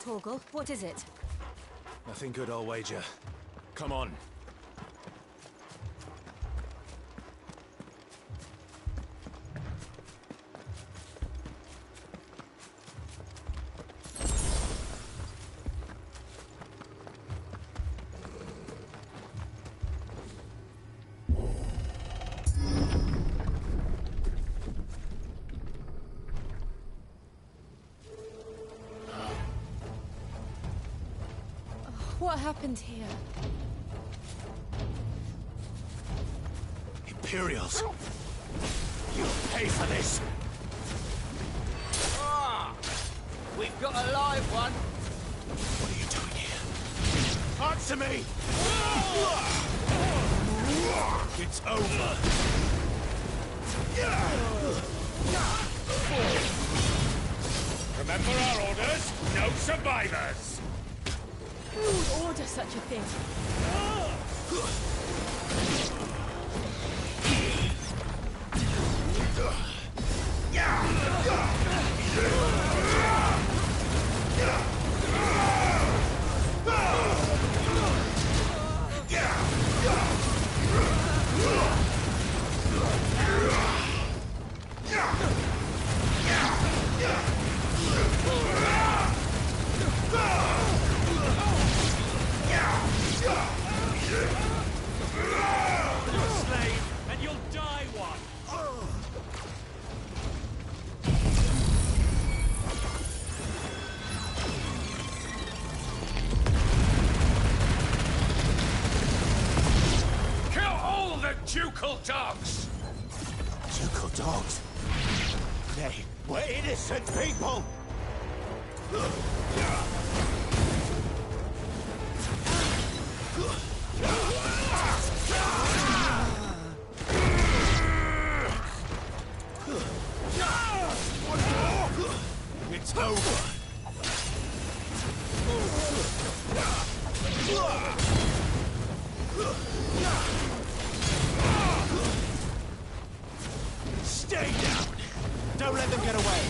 Torgal. What is it? Nothing good, I'll wager. Come on. What happened here? Imperials! You'll pay for this! Ah! We've got a live one! What are you doing here? Answer me! It's over! Remember our orders? No survivors! Who would order such a thing? Ducal dogs! Ducal dogs? They were innocent people! It's over! Stay down! Don't let them get away!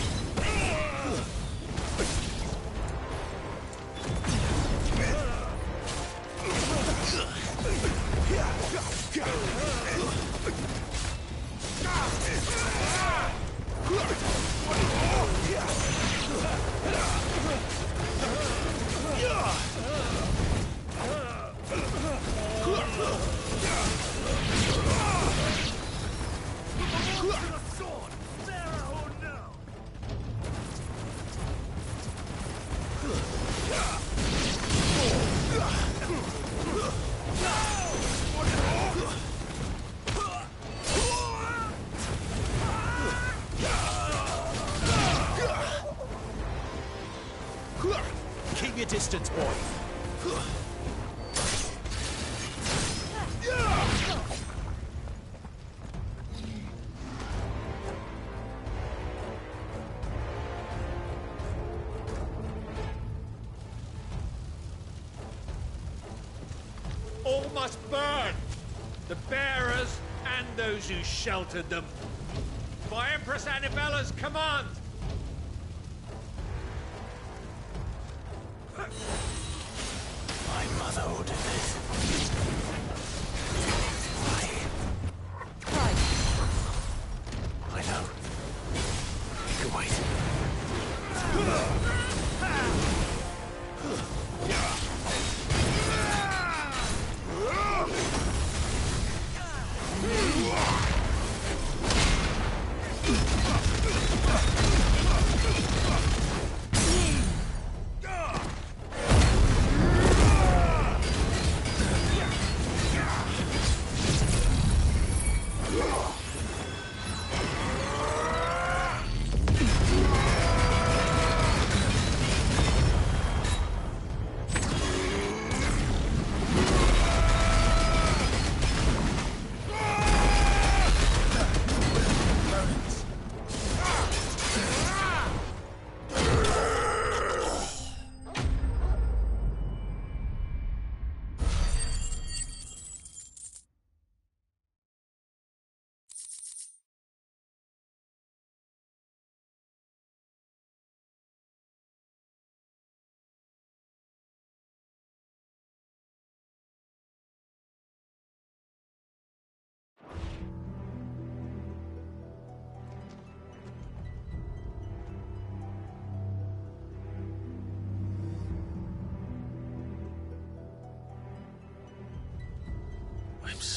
Keep your distance, boy. All must burn! The bearers and those who sheltered them. By Empress Annivella's command! My mother ordered this. Why? Right. I know. You can wait.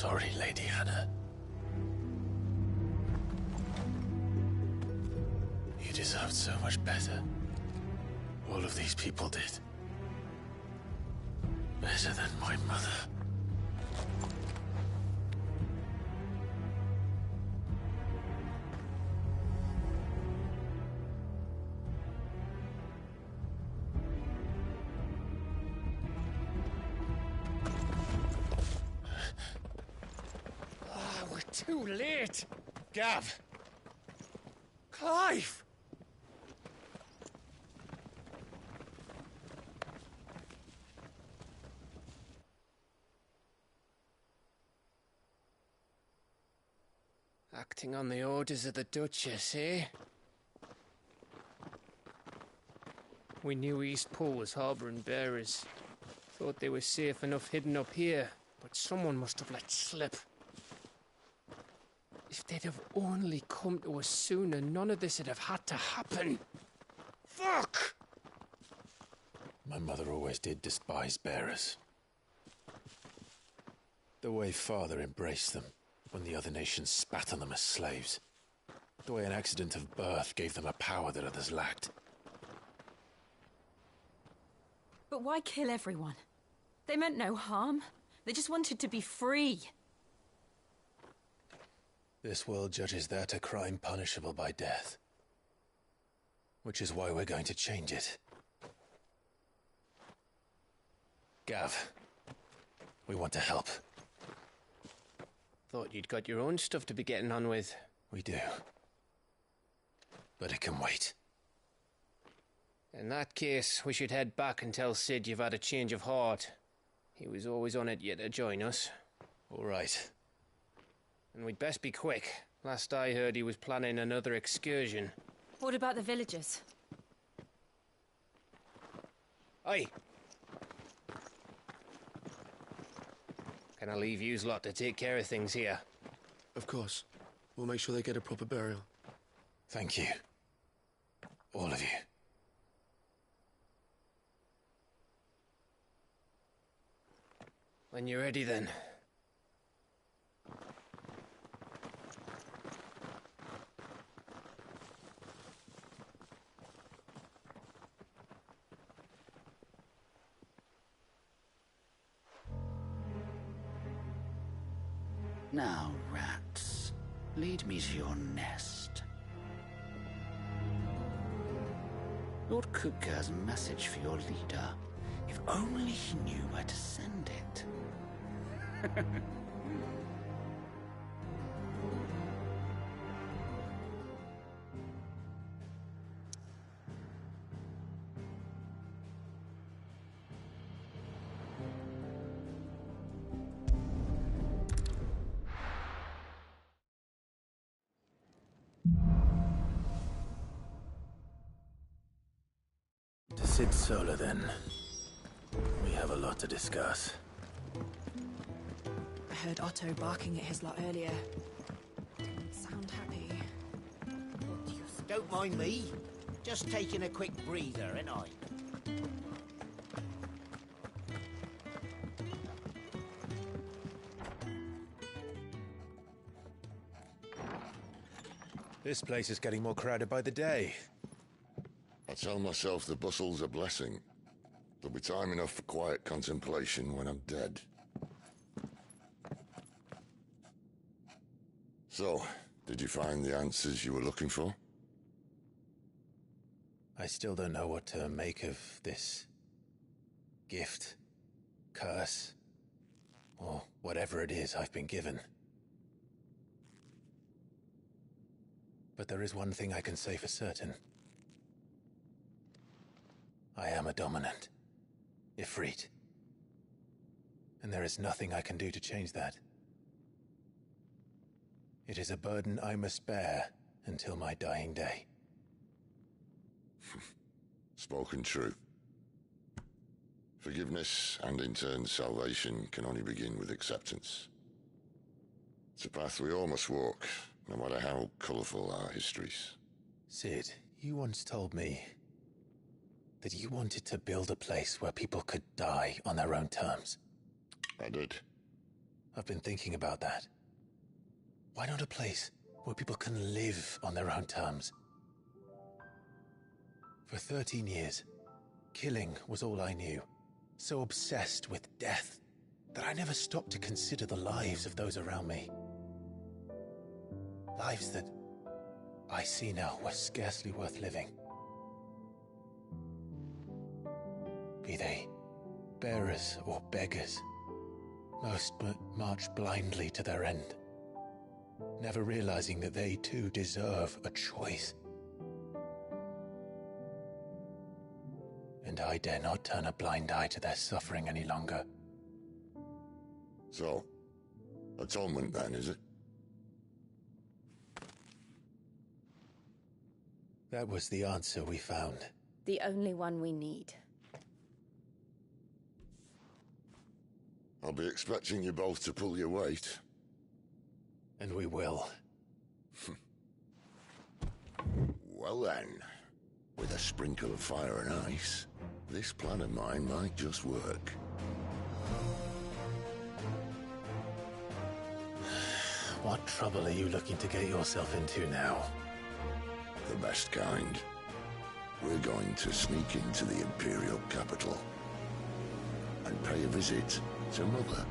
sorry, Lady Anna. You deserved so much better. All of these people did. Better than my mother. We're too late. Gav. Clive. Acting on the orders of the Duchess, eh? We knew Eastpool was harbouring bearers. Thought they were safe enough hidden up here, but someone must have let slip. If they'd have only come to us sooner, none of this would have had to happen. Fuck! My mother always did despise bearers. The way Father embraced them when the other nations spat on them as slaves. The way an accident of birth gave them a power that others lacked. But why kill everyone? They meant no harm. They just wanted to be free. This world judges that a crime punishable by death. Which is why we're going to change it. Gav, we want to help. Thought you'd got your own stuff to be getting on with. We do. But it can wait. In that case, we should head back and tell Sid you've had a change of heart. He was always on it yet to join us. All right. And we'd best be quick. Last I heard, he was planning another excursion. What about the villagers? Aye. Can I leave yous lot to take care of things here? Of course. We'll make sure they get a proper burial. Thank you. All of you. When you're ready, then. Now, rats, lead me to your nest. Lord Kupka has a message for your leader. If only he knew where to send it. To Sid Solar, then. We have a lot to discuss. I heard Otto barking at his lot earlier. Didn't sound happy. Don't mind me. Just taking a quick breather, ain't I? This place is getting more crowded by the day. I tell myself the bustle's a blessing. There'll be time enough for quiet contemplation when I'm dead. So, did you find the answers you were looking for? I still don't know what to make of this gift, curse, or whatever it is I've been given. But there is one thing I can say for certain. I am a dominant, Ifrit. And there is nothing I can do to change that. It is a burden I must bear until my dying day. Spoken true. Forgiveness, and in turn salvation, can only begin with acceptance. It's a path we all must walk, no matter how colourful our histories. Sid, you once told me that you wanted to build a place where people could die on their own terms. I did. I've been thinking about that. Why not a place where people can live on their own terms? For 13 years, killing was all I knew. So obsessed with death that I never stopped to consider the lives of those around me. Lives that I see now were scarcely worth living. Be they bearers or beggars, most march blindly to their end, never realizing that they too deserve a choice. And I dare not turn a blind eye to their suffering any longer. So, atonement then, is it? That was the answer we found. The only one we need. I'll be expecting you both to pull your weight. And we will. Well then, with a sprinkle of fire and ice, this plan of mine might just work. What trouble are you looking to get yourself into now? The best kind. We're going to sneak into the Imperial capital and pay a visit to Mother.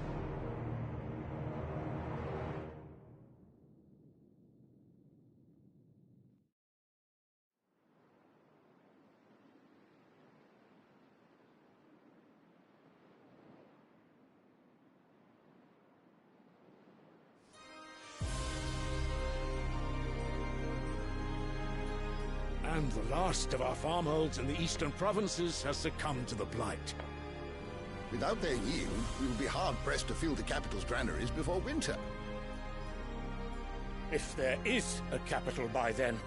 And the last of our farmholds in the eastern provinces has succumbed to the blight. Without their yield, we will be hard-pressed to fill the capital's granaries before winter. If there is a capital by then,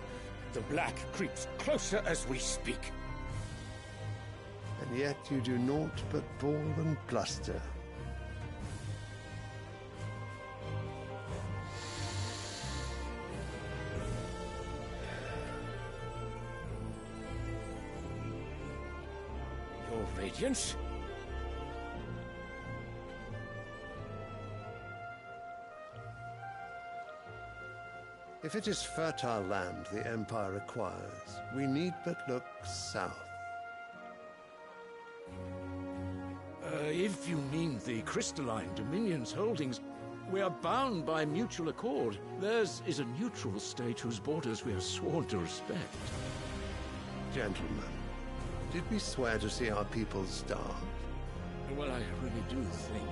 the Black creeps closer as we speak. And yet you do naught but bawl and bluster. Your Radiance? If it is fertile land the Empire acquires, we need but look south. If you mean the Crystalline Dominion's holdings, we are bound by mutual accord. Theirs is a neutral state whose borders we are sworn to respect. Gentlemen, did we swear to see our people starve? Well, I really do think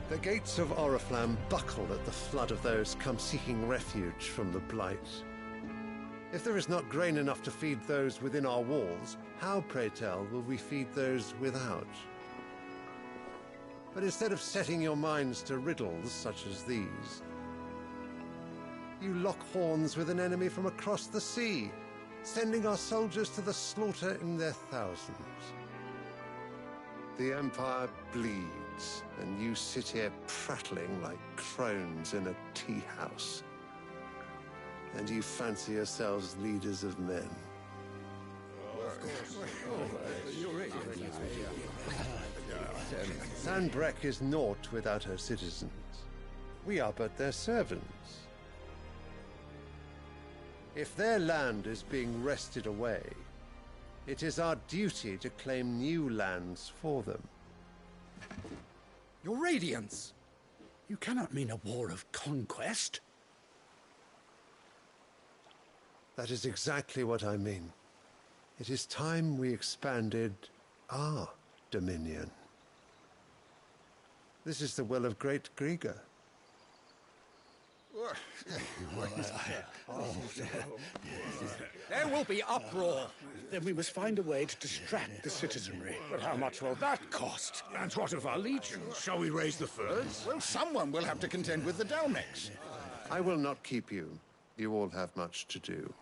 The gates of Oriflamme buckle at the flood of those come seeking refuge from the Blight. If there is not grain enough to feed those within our walls, how, pray tell, will we feed those without? But instead of setting your minds to riddles such as these, you lock horns with an enemy from across the sea, sending our soldiers to the slaughter in their thousands. The Empire bleeds, and you sit here prattling like crones in a tea house. And you fancy yourselves leaders of men. Sanbreque is naught without her citizens. We are but their servants. If their land is being wrested away, it is our duty to claim new lands for them. Your Radiance! You cannot mean a war of conquest. That is exactly what I mean. It is time we expanded our dominion. This is the will of great Grieger. There will be uproar. Then we must find a way to distract the citizenry. But how much will that cost? And what of our legions? Shall we raise the furs? Well, someone will have to contend with the Dalmex. I will not keep you. You all have much to do.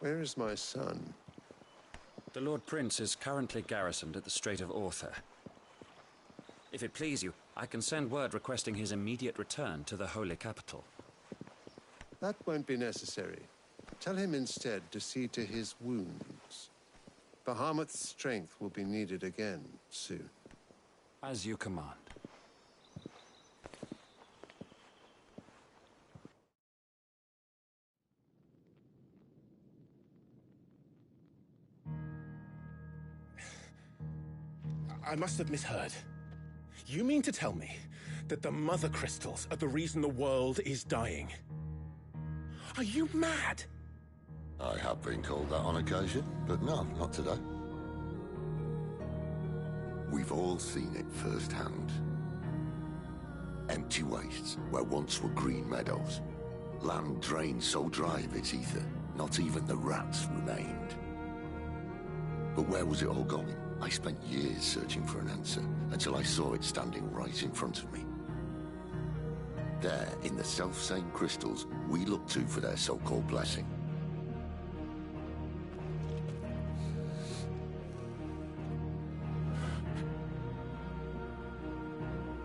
Where is my son? The Lord Prince is currently garrisoned at the Strait of Orther. If it please you, I can send word requesting his immediate return to the Holy Capital. That won't be necessary. Tell him instead to see to his wounds. Bahamut's strength will be needed again soon. As you command. I must have misheard. You mean to tell me that the Mother Crystals are the reason the world is dying? Are you mad? I have been called that on occasion, but no, not today. We've all seen it firsthand. Empty wastes where once were green meadows. Land drained so dry of its ether, not even the rats remained. But where was it all going? I spent years searching for an answer, until I saw it standing right in front of me. There, in the self-same crystals we look to for their so-called blessing.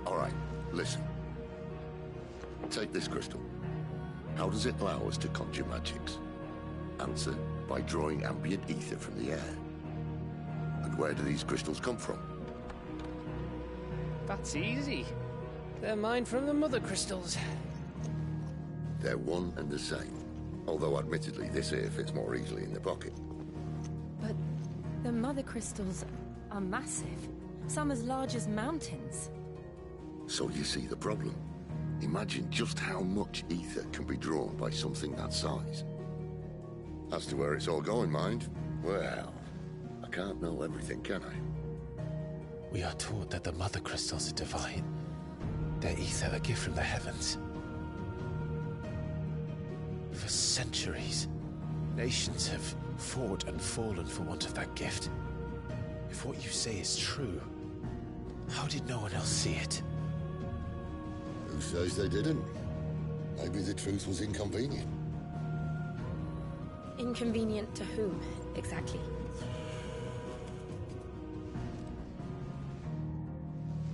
All right, listen. Take this crystal. How does it allow us to conjure magics? Answer, by drawing ambient ether from the air. And where do these crystals come from? That's easy. They're mine from the Mother Crystals. They're one and the same. Although admittedly this here fits more easily in the pocket. But the Mother Crystals are massive. Some as large as mountains. So you see the problem. Imagine just how much ether can be drawn by something that size. As to where it's all going, mind, well, I can't know everything, can I? We are taught that the Mother Crystals are divine. Their ether a gift from the heavens. For centuries, nations have fought and fallen for want of that gift. If what you say is true, how did no one else see it? Who says they didn't? Maybe the truth was inconvenient. Inconvenient to whom, exactly?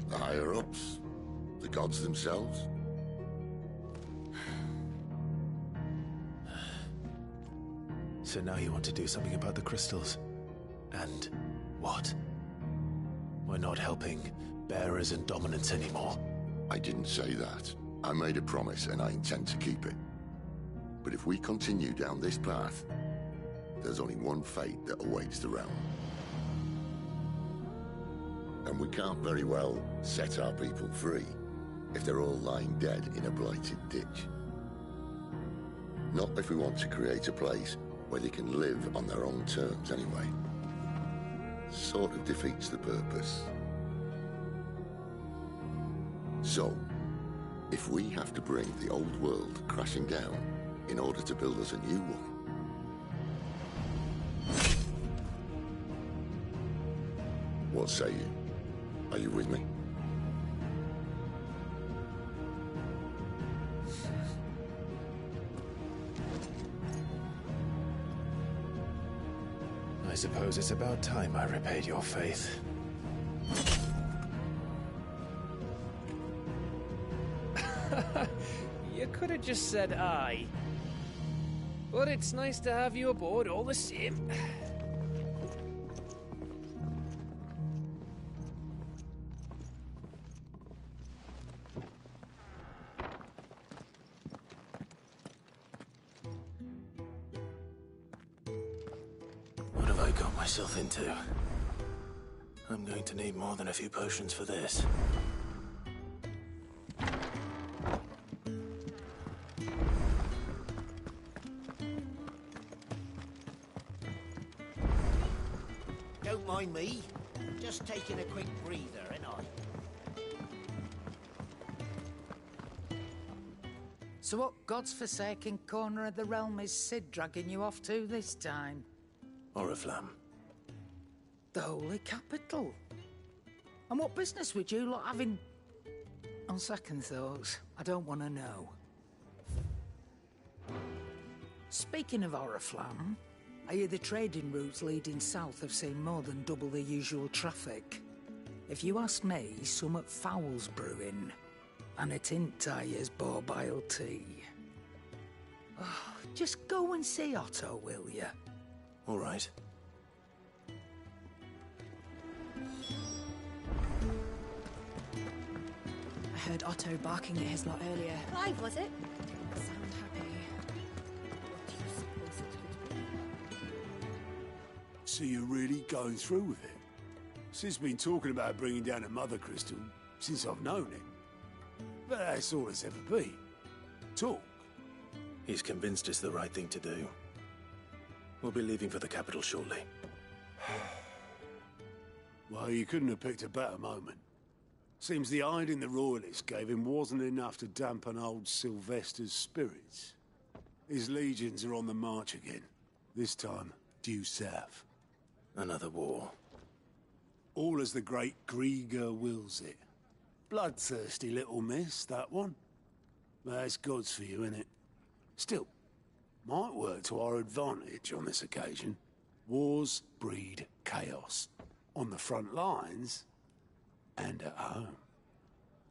The higher-ups? The gods themselves? So now you want to do something about the crystals? And what? We're not helping bearers and dominants anymore. I didn't say that. I made a promise and I intend to keep it. But if we continue down this path, there's only one fate that awaits the realm. And we can't very well set our people free if they're all lying dead in a blighted ditch. Not if we want to create a place where they can live on their own terms anyway. Sort of defeats the purpose. So, if we have to bring the old world crashing down in order to build us a new one, what say you? Are you with me? I suppose it's about time I repaid your faith. You could have just said aye. But it's nice to have you aboard all the same. What have I got myself into? I'm going to need more than a few potions for this. Don't mind me. Just taking a quick breather, ain't I? So what god's-forsaken corner of the realm is Cid dragging you off to this time? Oriflamme. The Holy Capital. And what business would you lot having? On second thoughts, I don't want to know. Speaking of Oriflamme, I hear the trading routes leading south have seen more than double the usual traffic. If you ask me, summat foul's brewing. And it ain't Tyre's borbile tea. Oh, just go and see Otto, will you? All right. I heard Otto barking at his lot earlier. Clive, was it? Didn't sound happy. So you're really going through with it? Sid's been talking about bringing down a mother crystal since I've known him. But that's all it's ever been. Talk. He's convinced it's the right thing to do. We'll be leaving for the capital shortly. Well, you couldn't have picked a better moment. Seems the hiding the Royalists gave him wasn't enough to dampen old Sylvester's spirits. His legions are on the march again. This time, due south. Another war. All as the great Grieger wills it. Bloodthirsty little miss, that one. That's God's for you, innit? Still, might work to our advantage on this occasion. Wars breed chaos. On the front lines, and at home.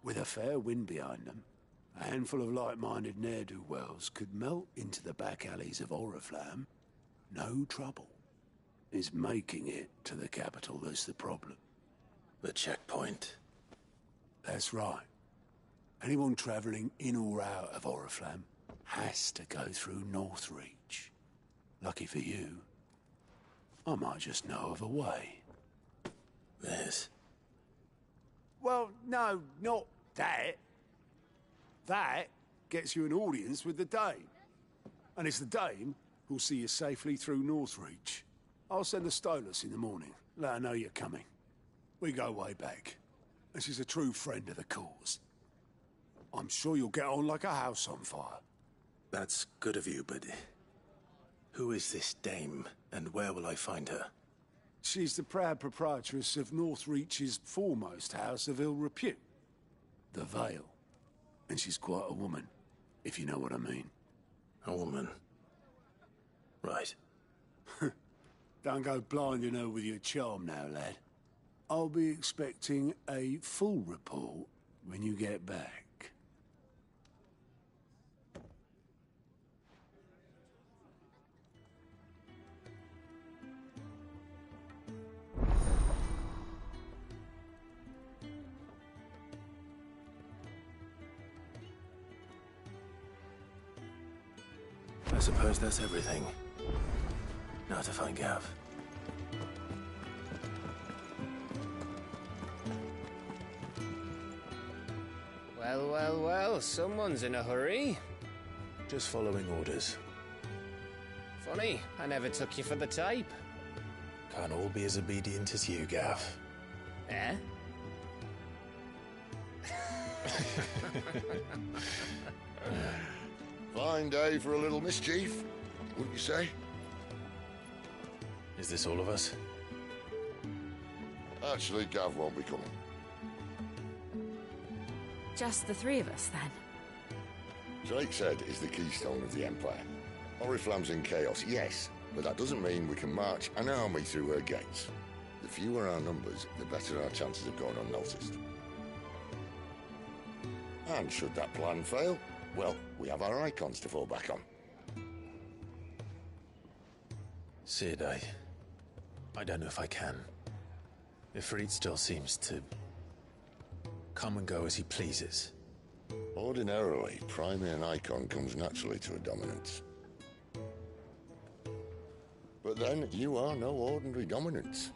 With a fair wind behind them, a handful of like-minded ne'er-do-wells could melt into the back alleys of Oriflamme. No trouble. It's making it to the capital that's the problem. The checkpoint. That's right. Anyone travelling in or out of Oriflamme has to go through Northreach. Lucky for you, I might just know of a way. This? Well, no, not that. That gets you an audience with the Dame. And it's the Dame who'll see you safely through Northreach. I'll send the Stolas in the morning. Let her know you're coming. We go way back. And she's a true friend of the cause. I'm sure you'll get on like a house on fire. That's good of you, but who is this Dame, and where will I find her? She's the proud proprietress of Northreach's foremost house of ill repute, the Vale. And she's quite a woman, if you know what I mean. A woman? Right. Don't go blinding her with your charm now, lad. I'll be expecting a full report when you get back. I suppose that's everything. Now to find Gav. Well, well, well, someone's in a hurry. Just following orders. Funny, I never took you for the type. Can't all be as obedient as you, Gav. Eh? Fine day for a little mischief, wouldn't you say? Is this all of us? Actually, Gav won't be coming. Just the three of us, then? Drakeshead is the keystone of the Empire. Oriflamme's in chaos, yes, but that doesn't mean we can march an army through her gates. The fewer our numbers, the better our chances of going unnoticed. And should that plan fail, well, we have our icons to fall back on. Cid, I don't know if I can. Ifrit still seems to come and go as he pleases. Ordinarily, priming an icon comes naturally to a dominance. But then, you are no ordinary dominance.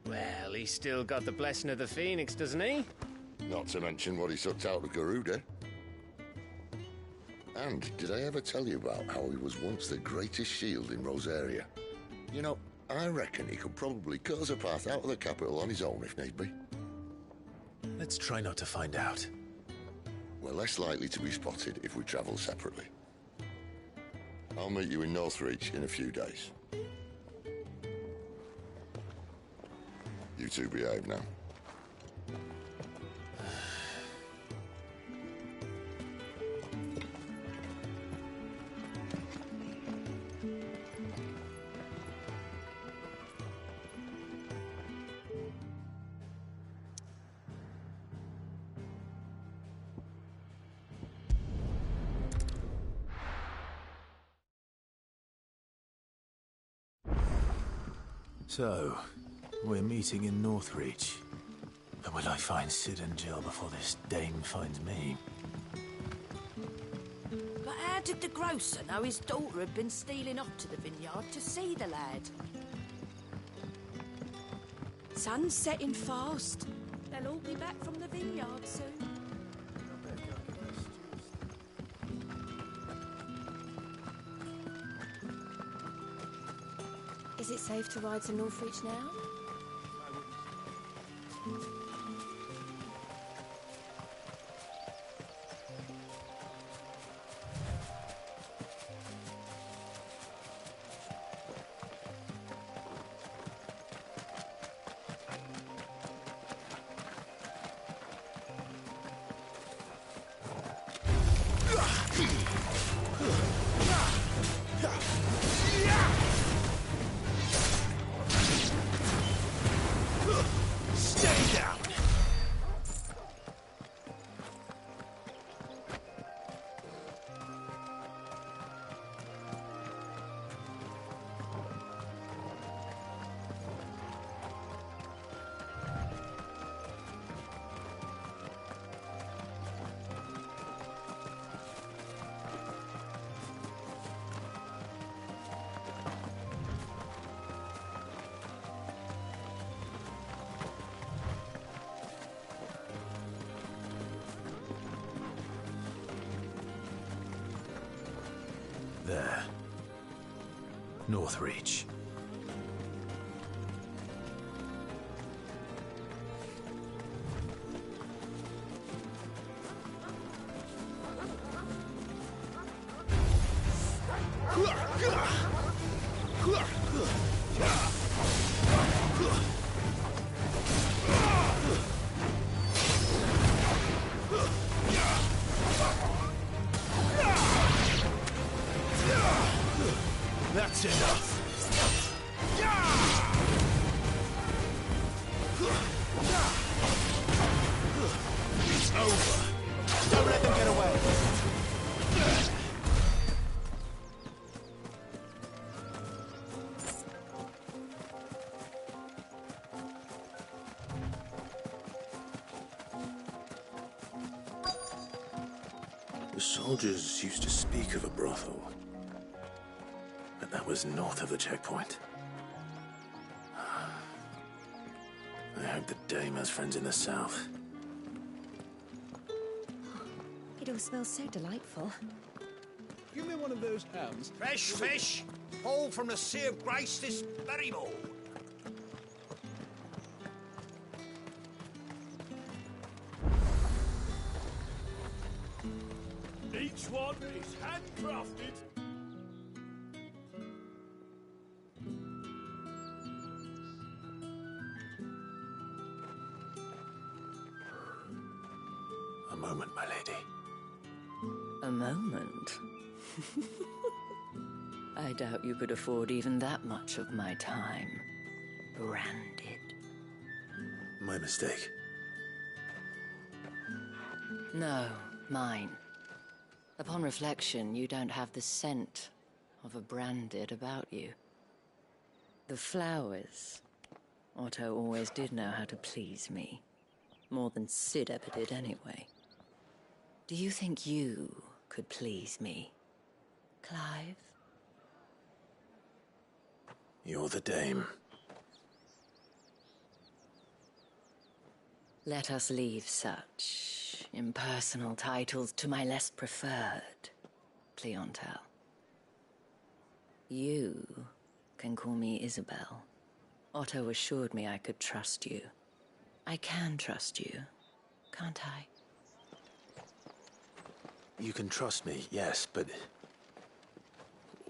Well, he's still got the blessing of the Phoenix, doesn't he? Not to mention what he sucked out of Garuda. And did I ever tell you about how he was once the greatest shield in Rosaria? You know, I reckon he could probably cut us a path out of the capital on his own if need be. Let's try not to find out. We're less likely to be spotted if we travel separately. I'll meet you in Northreach in a few days. You two behave now. So, we're meeting in Northreach. But will I find Cid and Jill before this dame finds me? But how did the grocer know his daughter had been stealing off to the vineyard to see the lad? Sun's setting fast. They'll all be back from the vineyard soon. Is it safe to ride to Northreach now? Stay down! There. Northreach. That's enough. It's over. Don't let them get away. The soldiers used to speak of a brothel. But that was north of the checkpoint. I hope the dame has friends in the south. It all smells so delightful. Give me one of those hams. Fresh fish, all from the Sea of Grace this very morning. Each one is handcrafted. A moment, my lady. A moment? I doubt you could afford even that much of my time. Branded. My mistake. No, mine. Upon reflection, you don't have the scent of a branded about you. The flowers. Otto always did know how to please me. More than Cid ever did anyway. Do you think you could please me, Clive? You're the dame. Let us leave such impersonal titles to my less preferred clientele. You can call me Isabel. Otto assured me I could trust you. I can trust you, can't I? You can trust me, yes, but...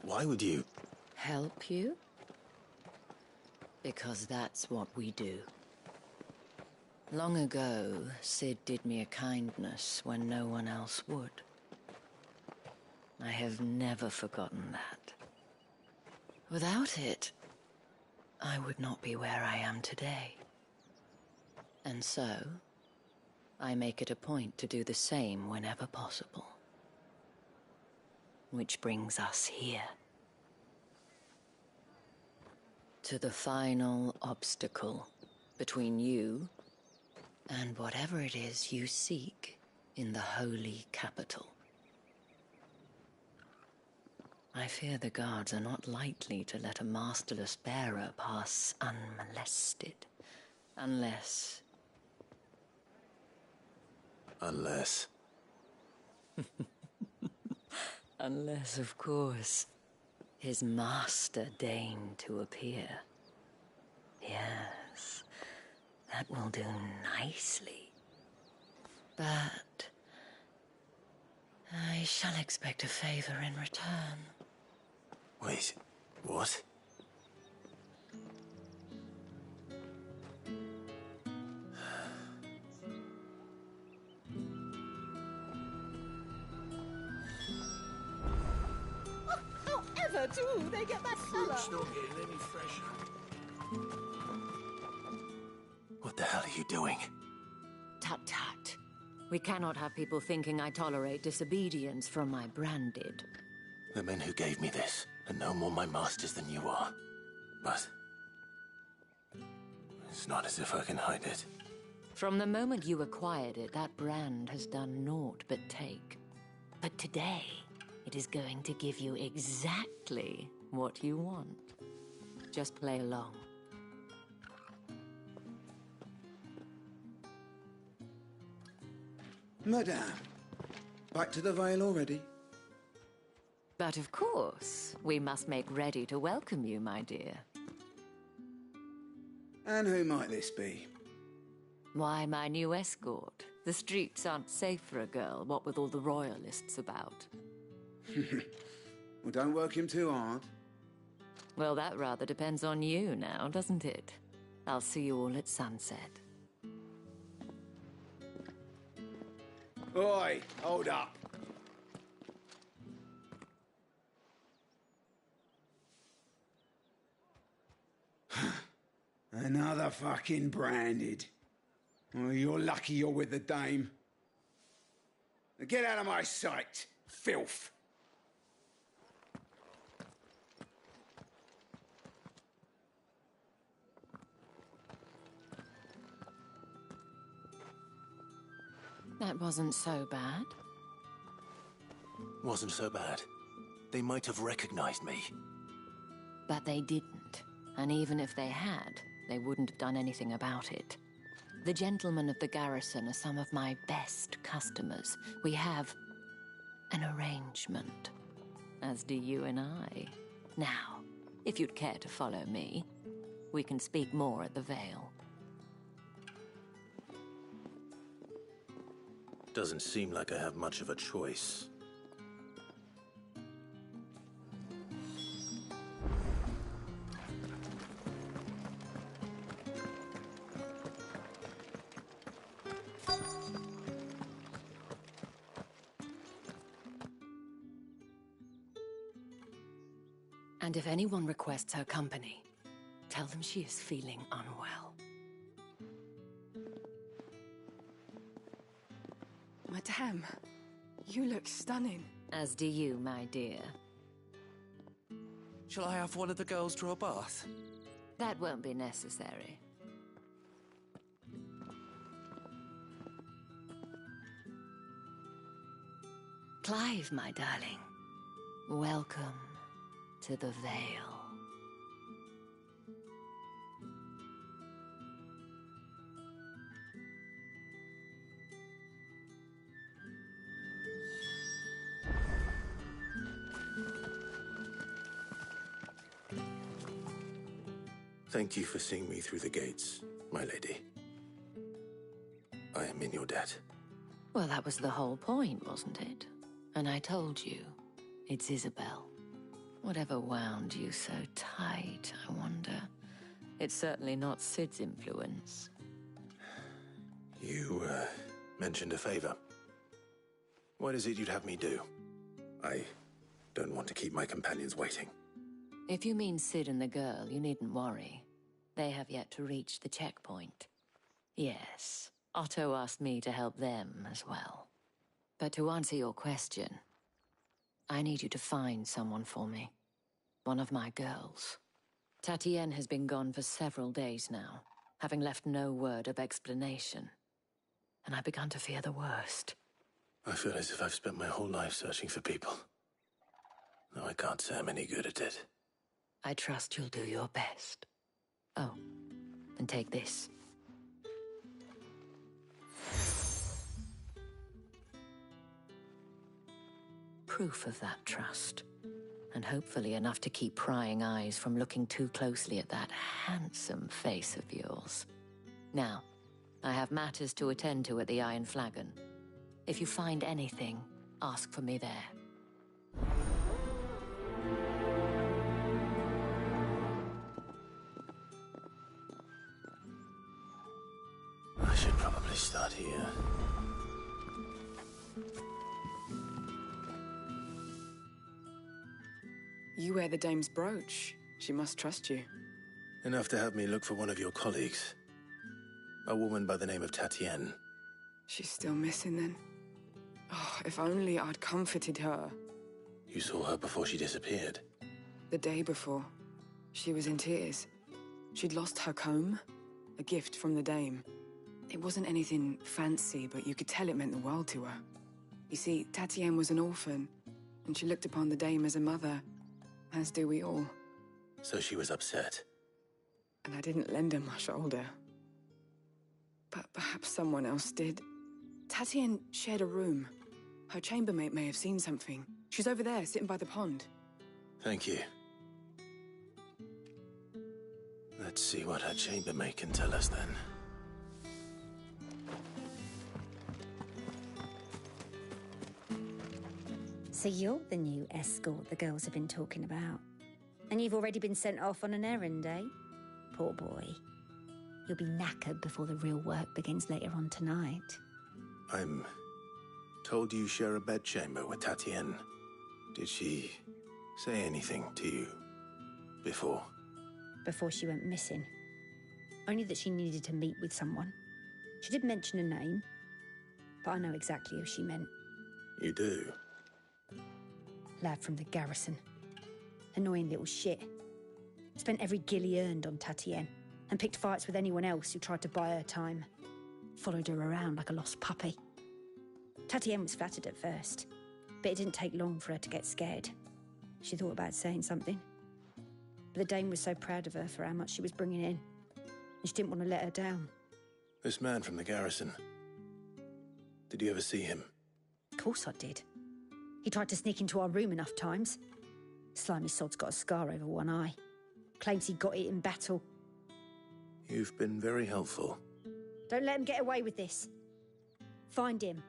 why would you... Help you? Because that's what we do. Long ago, Cid did me a kindness when no one else would. I have never forgotten that. Without it, I would not be where I am today. And so, I make it a point to do the same whenever possible. Which brings us here. To the final obstacle between you and whatever it is you seek in the holy capital. I fear the guards are not likely to let a masterless bearer pass unmolested. Unless... Unless... Unless, of course, his master deigned to appear. Yes, that will do nicely. But... I shall expect a favor in return. Wait, what? However, do they get that Fruit's colour? not getting any fresher. What the hell are you doing? Tut tut. We cannot have people thinking I tolerate disobedience from my branded. The men who gave me this are no more my masters than you are. But... it's not as if I can hide it. From the moment you acquired it, that brand has done naught but take. But today, it is going to give you exactly what you want. Just play along. Madame, back to the Vale already? But of course, we must make ready to welcome you, my dear. And who might this be? Why, my new escort. The streets aren't safe for a girl, what with all the royalists about. Well, don't work him too hard. Well, that rather depends on you now, doesn't it? I'll see you all at sunset. Oi, hold up. Another fucking branded. Oh, you're lucky you're with the dame. Now get out of my sight, filth. That wasn't so bad. Wasn't so bad. They might have recognized me. But they didn't. And even if they had, they wouldn't have done anything about it. The gentlemen of the garrison are some of my best customers. We have an arrangement, as do you and I. Now, if you'd care to follow me, we can speak more at the Vale. Doesn't seem like I have much of a choice. And if anyone requests her company, tell them she is feeling unwell. Madame, you look stunning. As do you, my dear. Shall I have one of the girls draw a bath? That won't be necessary. Clive, my darling. Welcome to the Vale. Thank you for seeing me through the gates, my lady. I am in your debt. Well, that was the whole point, wasn't it? And I told you, it's Isabel. Whatever wound you so tight, I wonder. It's certainly not Sid's influence. You, mentioned a favor. What is it you'd have me do? I don't want to keep my companions waiting. If you mean Sid and the girl, you needn't worry. They have yet to reach the checkpoint. Yes, Otto asked me to help them as well. But to answer your question, I need you to find someone for me. One of my girls. Tatienne has been gone for several days now, having left no word of explanation. And I've begun to fear the worst. I feel as if I've spent my whole life searching for people. Though I can't say I'm any good at it. I trust you'll do your best. Oh, and take this. Proof of that trust. And hopefully enough to keep prying eyes from looking too closely at that handsome face of yours. Now, I have matters to attend to at the Iron Flagon. If you find anything, ask for me there. I should probably start here. You wear the dame's brooch. She must trust you. Enough to have me look for one of your colleagues. A woman by the name of Tatienne. She's still missing then. Oh, if only I'd comforted her. You saw her before she disappeared. The day before, she was in tears. She'd lost her comb, a gift from the dame. It wasn't anything fancy, but you could tell it meant the world to her. You see, Tatienne was an orphan, and she looked upon the dame as a mother, as do we all. So she was upset. And I didn't lend her my shoulder. But perhaps someone else did. Tatienne shared a room. Her chambermaid may have seen something. She's over there, sitting by the pond. Thank you. Let's see what her chambermaid can tell us then. So you're the new escort the girls have been talking about. And you've already been sent off on an errand, eh? Poor boy. You'll be knackered before the real work begins later on tonight. I'm told you share a bedchamber with Tatienne. Did she say anything to you before? Before she went missing. Only that she needed to meet with someone. She did mention a name, but I know exactly who she meant. You do? Lad from the garrison. Annoying little shit. Spent every guil he earned on Tatienne, and picked fights with anyone else who tried to buy her time. Followed her around like a lost puppy. Tatienne was flattered at first, but it didn't take long for her to get scared. She thought about saying something. But the dame was so proud of her for how much she was bringing in, and she didn't want to let her down. This man from the garrison. Did you ever see him? Of course I did. He tried to sneak into our room enough times. Slimy sod's got a scar over one eye. Claims he got it in battle. You've been very helpful. Don't let him get away with this. Find him,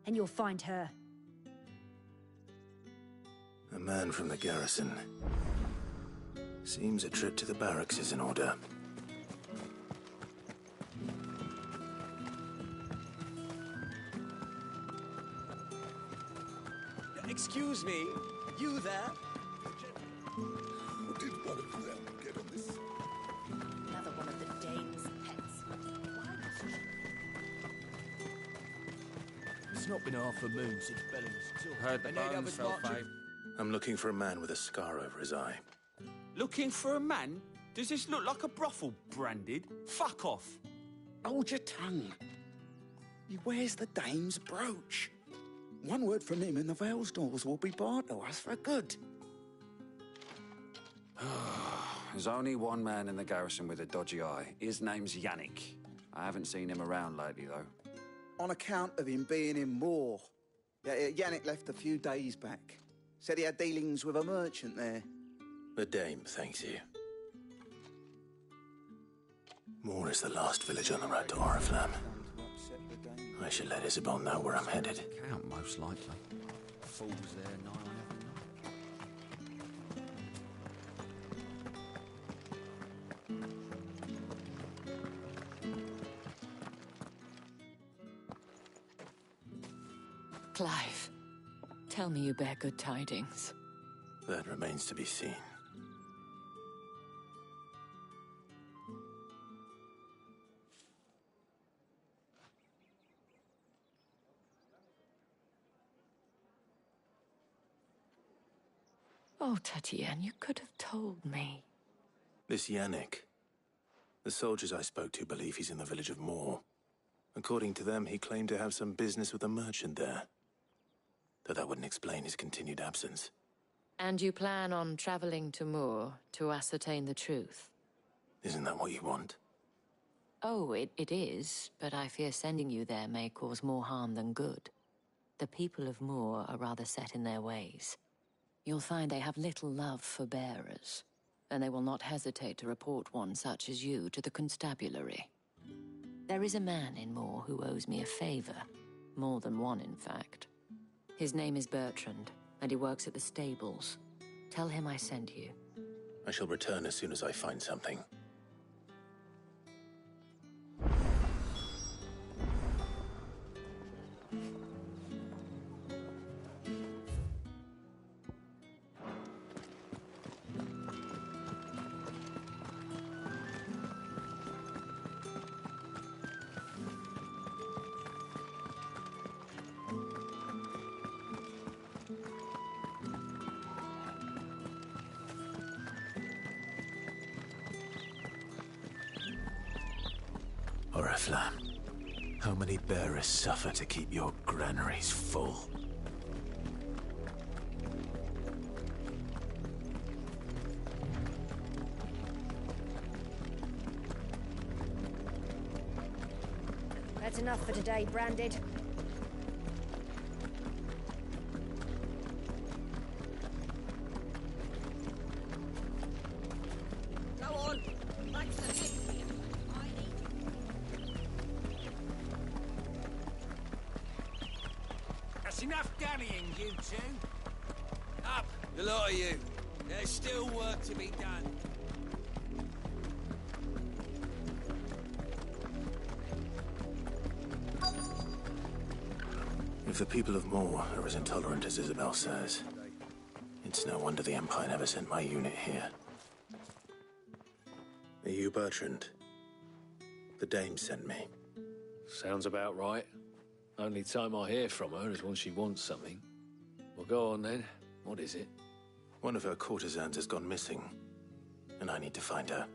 and you'll find her. A man from the garrison. Seems a trip to the barracks is in order. Excuse me, you there? How did one of them get on this? Another one of the dame's pets. Why was she? It's not been half a moon since Bellingham took. Heard the bones fell five. I'm looking for a man with a scar over his eye. Looking for a man? Does this look like a brothel, Branded? Fuck off. Hold your tongue. He wears the dame's brooch. One word from him and the Vale's doors will be barred to us for good. There's only one man in the garrison with a dodgy eye. His name's Yannick. I haven't seen him around lately, though. On account of him being in war. Yannick left a few days back. Said he had dealings with a merchant there. The dame thanks you. Moor is the last village on the road to Oriflamme. I should let Isabel know where I'm headed. Count, most likely. Fools there, nigh on Clive, tell me you bear good tidings. That remains to be seen. Oh, Tatienne, you could have told me. This Yannick. The soldiers I spoke to believe he's in the village of Moor. According to them, he claimed to have some business with a merchant there. Though that wouldn't explain his continued absence. And you plan on traveling to Moor to ascertain the truth? Isn't that what you want? Oh, it is, but I fear sending you there may cause more harm than good. The people of Moor are rather set in their ways. You'll find they have little love for bearers, and they will not hesitate to report one such as you to the constabulary. There is a man in Moor who owes me a favor. More than one, in fact. His name is Bertrand, and he works at the stables. Tell him I sent you. I shall return as soon as I find something. Oriflamme, how many bearers suffer to keep your granaries full? That's enough for today, Branded. Go on. Back to the head. That's enough dallying, you two. Up, the lot of you. There's still work to be done. If the people of Moor are as intolerant as Isabel says, it's no wonder the Empire never sent my unit here. Are you Bertrand? The Dame sent me. Sounds about right. Only time I hear from her is when she wants something. Well, go on then. What is it? One of her courtesans has gone missing, and I need to find her.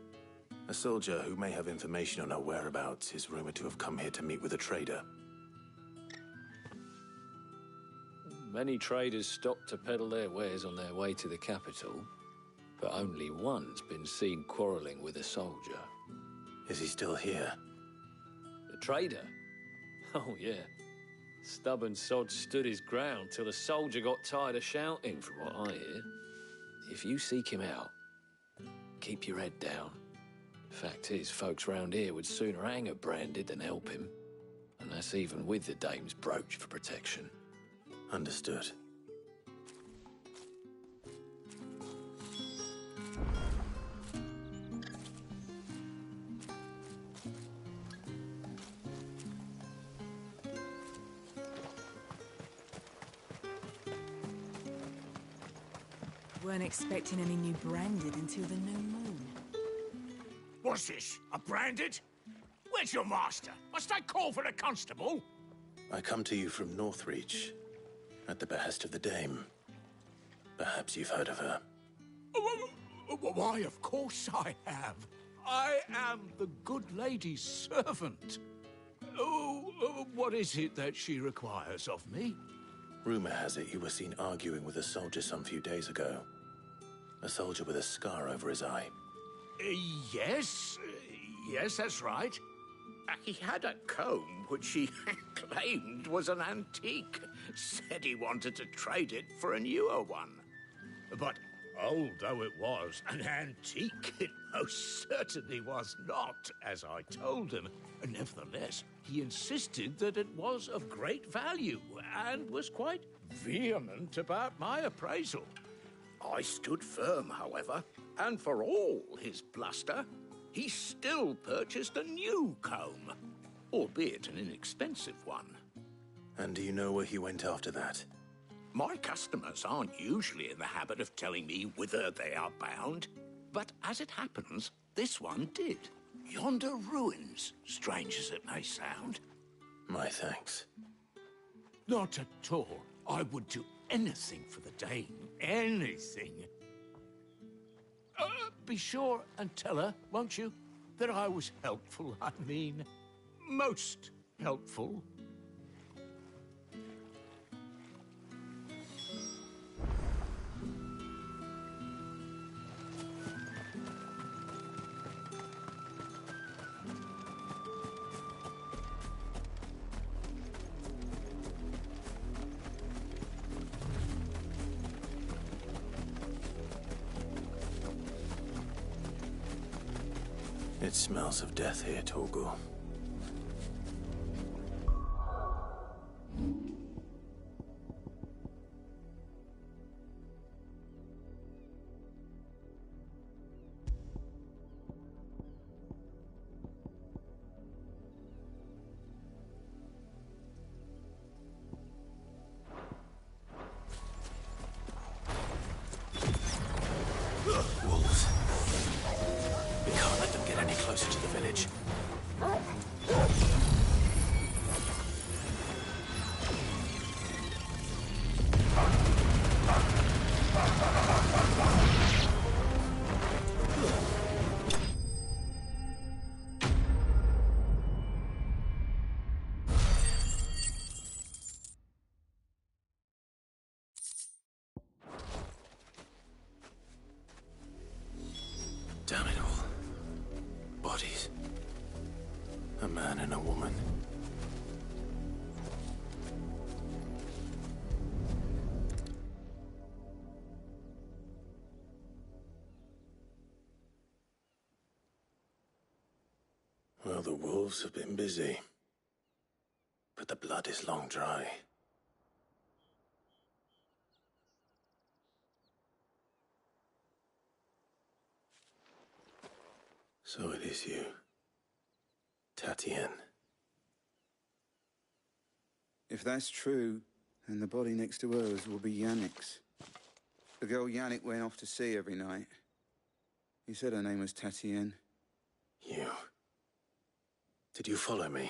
A soldier who may have information on her whereabouts is rumored to have come here to meet with a trader. Many traders stop to peddle their wares on their way to the capital, but only one's been seen quarrelling with a soldier. Is he still here? The trader? Oh, yeah. Stubborn sod stood his ground till the soldier got tired of shouting, from what I hear. If you seek him out, keep your head down. Fact is, folks round here would sooner hang a Branded than help him. And that's even with the Dame's brooch for protection. Understood. Weren't expecting any new Branded until the new moon. What's this? A Branded? Where's your master? Must I call for a constable? I come to you from Northreach, at the behest of the Dame. Perhaps you've heard of her. Why, of course I have. I am the good lady's servant. What is it that she requires of me? Rumor has it you were seen arguing with a soldier some few days ago. A soldier with a scar over his eye. Yes, that's right. He had a comb which he claimed was an antique. Said he wanted to trade it for a newer one. But old though it was, an antique it most certainly was not, as I told him. Nevertheless, he insisted that it was of great value and was quite vehement about my appraisal. I stood firm, however, and for all his bluster, he still purchased a new comb, albeit an inexpensive one. And do you know where he went after that? My customers aren't usually in the habit of telling me whither they are bound, but as it happens, this one did. Yonder ruins, strange as it may sound. My thanks. Not at all. I would do anything for the Dame. Anything. be sure and tell her, won't you, that I was helpful, I mean, most helpful. It smells of death here, Torgal. Wolves. We can't let them get any closer to the village. Damn it all. Bodies. A man and a woman. Well, the wolves have been busy. But the blood is long dry. So it is you, Tatien. If that's true, then the body next to hers will be Yannick's. The girl Yannick went off to sea every night. He said her name was Tatien. You. Did you follow me?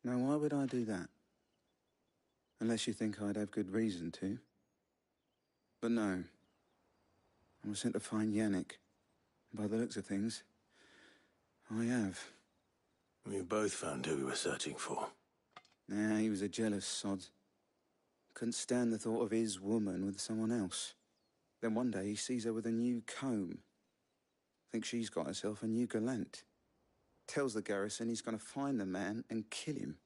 Now, why would I do that? Unless you think I'd have good reason to. But no. I was sent to find Yannick. By the looks of things, I have. We both found who we were searching for. Nah, he was a jealous sod. Couldn't stand the thought of his woman with someone else. Then one day he sees her with a new comb. Thinks she's got herself a new gallant. Tells the garrison he's going to find the man and kill him.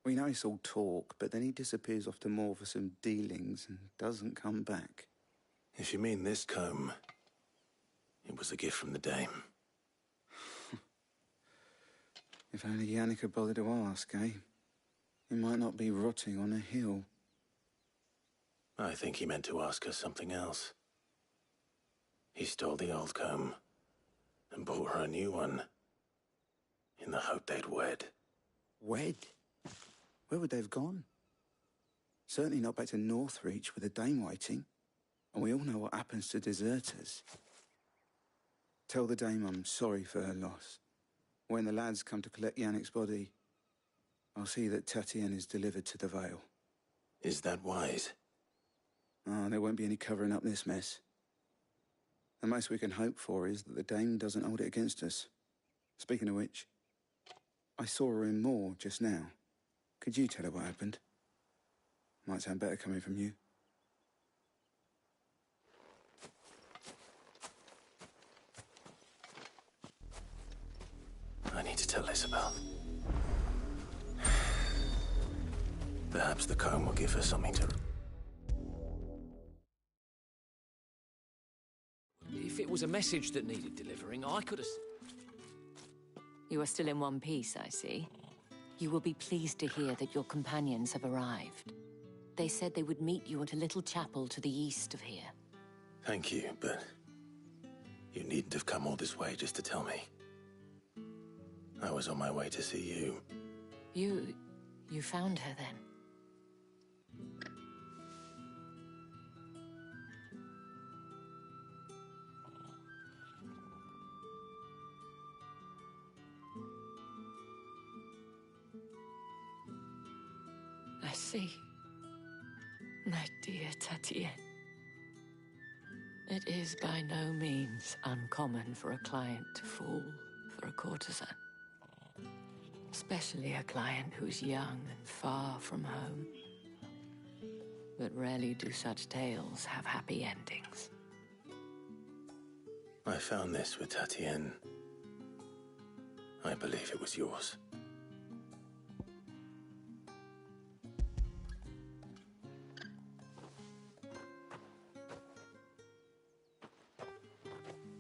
We know it's all talk, but then he disappears off to Moor for some dealings and doesn't come back. If you mean this comb, it was a gift from the dame. If only Yannick had bothered to ask, eh? He might not be rotting on a hill. I think he meant to ask her something else. He stole the old comb and bought her a new one in the hope they'd wed. Wed? Where would they have gone? Certainly not back to Northreach with a dame waiting. And we all know what happens to deserters. Tell the dame I'm sorry for her loss. When the lads come to collect Yannick's body, I'll see that Tatien is delivered to the Vale. Is that wise? Oh, there won't be any covering up this mess. The most we can hope for is that the dame doesn't hold it against us. Speaking of which, I saw her in Moor just now. Could you tell her what happened? Might sound better coming from you. I need to tell Isabel. Perhaps the comb will give her something to... If it was a message that needed delivering, I could have... You are still in one piece, I see. You will be pleased to hear that your companions have arrived. They said they would meet you at a little chapel to the east of here. Thank you, but you needn't have come all this way just to tell me. I was on my way to see you. You found her then? I see. My dear Tatien. It is by no means uncommon for a client to fall for a courtesan. Especially a client who's young and far from home. But rarely do such tales have happy endings. I found this with Tatienne. I believe it was yours.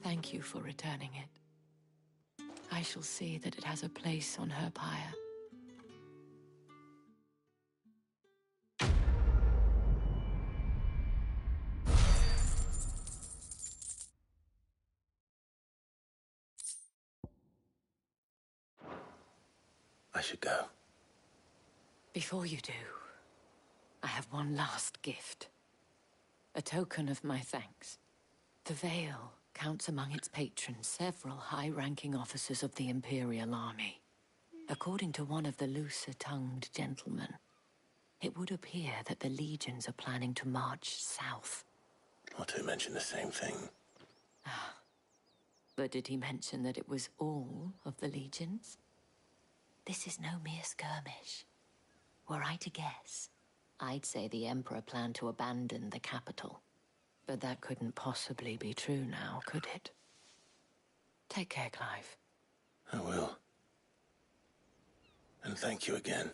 Thank you for returning it. I shall see that it has a place on her pyre. I should go. Before you do, I have one last gift. A token of my thanks. The Vale counts among its patrons several high-ranking officers of the Imperial Army. According to one of the looser-tongued gentlemen, it would appear that the legions are planning to march south. Not to mention the same thing. But did he mention that it was all of the legions? This is no mere skirmish. Were I to guess, I'd say the Emperor planned to abandon the capital. But that couldn't possibly be true now, could it? Take care, Clive. I will. And thank you again.